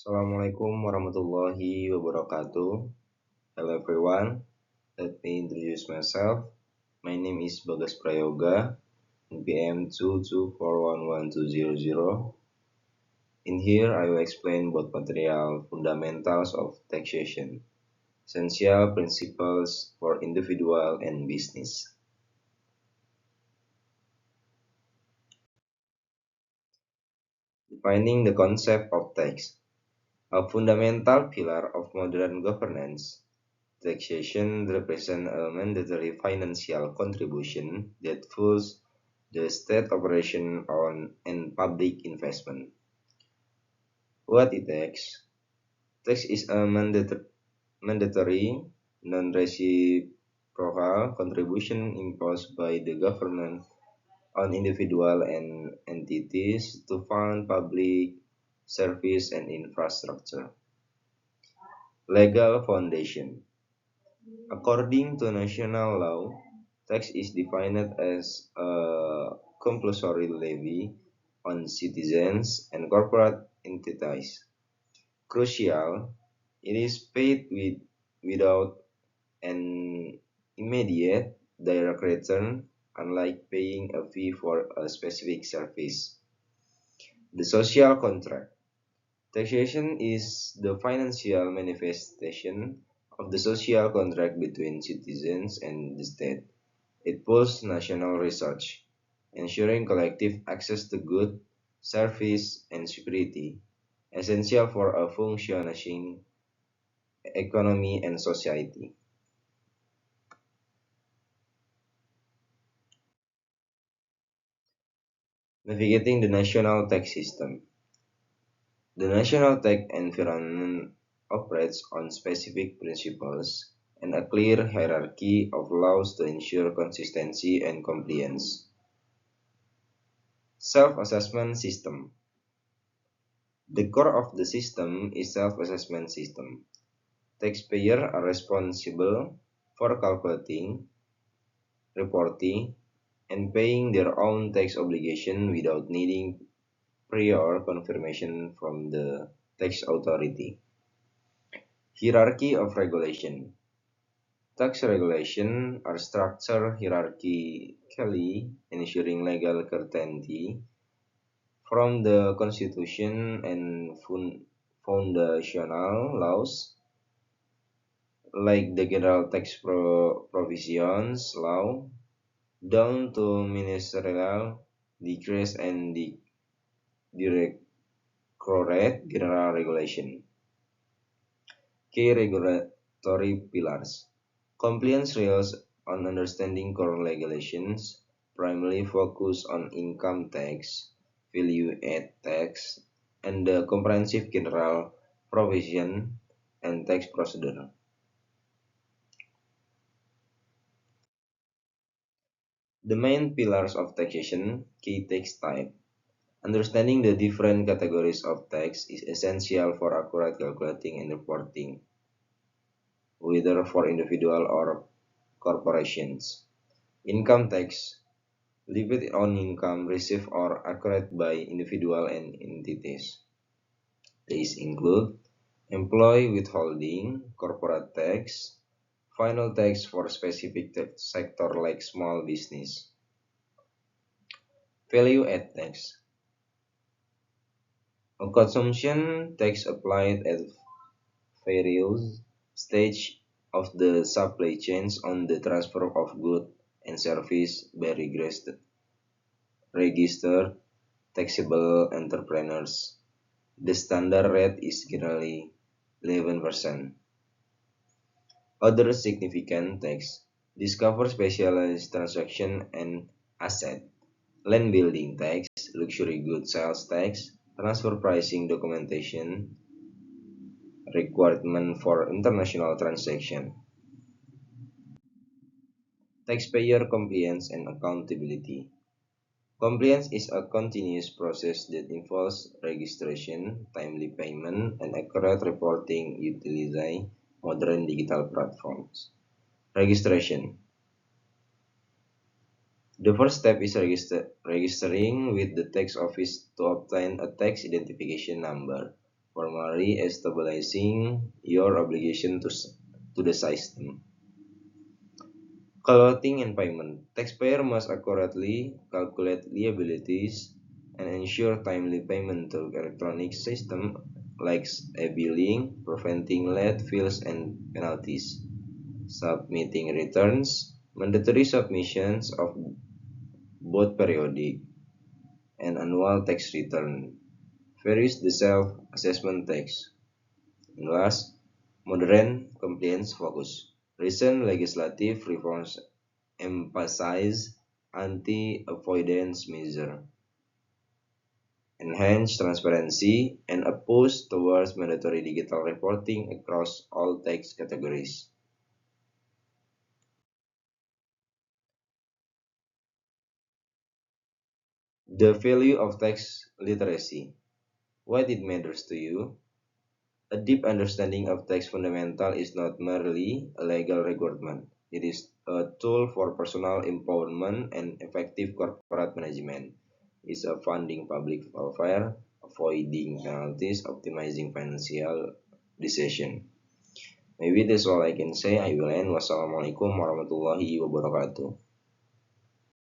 Assalamualaikum warahmatullahi wabarakatuh. Hello everyone, let me introduce myself. My name is Bagas Prayoga, NPM 2241120. In here, I will explain both material fundamentals of taxation, essential principles for individual and business. Defining the concept of tax. A fundamental pillar of modern governance, taxation represents a mandatory financial contribution that fuels the state operation on and public investment. What is tax? Tax is a mandatory, non-reciprocal contribution imposed by the government on individuals and entities to fund public service and infrastructure. Legal foundation. According to national law, tax is defined as a compulsory levy on citizens and corporate entities. Crucial, it is paid without an immediate direct return, unlike paying a fee for a specific service. The social contract. Taxation is the financial manifestation of the social contract between citizens and the state. It pools national research, ensuring collective access to goods, service, and security, essential for a functioning economy and society. Navigating the national tax system. The national tax environment operates on specific principles and a clear hierarchy of laws to ensure consistency and compliance. Self-assessment system. The core of the system is self-assessment system. Taxpayers are responsible for calculating, reporting, and paying their own tax obligation without needing prior confirmation from the tax authority. Hierarchy of regulation. Tax regulations are structured hierarchically, ensuring legal certainty from the Constitution and foundational laws, like the General Tax Provisions Law, down to ministerial decrees and the Directorate General Regulation. Key regulatory pillars. Compliance relies on understanding core regulations, primarily focus on income tax, value-added tax, and the comprehensive general provision and tax procedure. The main pillars of taxation, key tax type. Understanding the different categories of tax is essential for accurate calculating and reporting, whether for individual or corporations. Income tax, levy on income received or accrued by individual and entities. These include employee withholding, corporate tax, final tax for specific sector like small business. Value-added tax, a consumption tax applied at various stages of the supply chains on the transfer of goods and service by registered taxable entrepreneurs. The standard rate is generally 11%. Other significant tax discover specialized transaction and asset, land building tax, luxury goods sales tax, transfer pricing documentation, requirement for international transaction. Taxpayer compliance and accountability. Compliance is a continuous process that involves registration, timely payment, and accurate reporting utilizing modern digital platforms. Registration. The first step is registering with the tax office to obtain a tax identification number. formally establishing your obligation to the system. Collecting and payment. Taxpayer must accurately calculate liabilities and ensure timely payment through electronic system like e-billing, preventing late fees and penalties. Submitting returns. Mandatory submissions of both periodic and annual tax return. Varies the self-assessment tax. And last, modern compliance focus. Recent legislative reforms emphasize anti-avoidance measures, enhance transparency, and a push towards mandatory digital reporting across all tax categories. The value of tax literacy. Why it matters to you? A deep understanding of tax fundamental is not merely a legal requirement. It is a tool for personal empowerment and effective corporate management. It's a funding public welfare, avoiding penalties, optimizing financial decision. Maybe that's all I can say. I will end. Wassalamualaikum warahmatullahi wabarakatuh.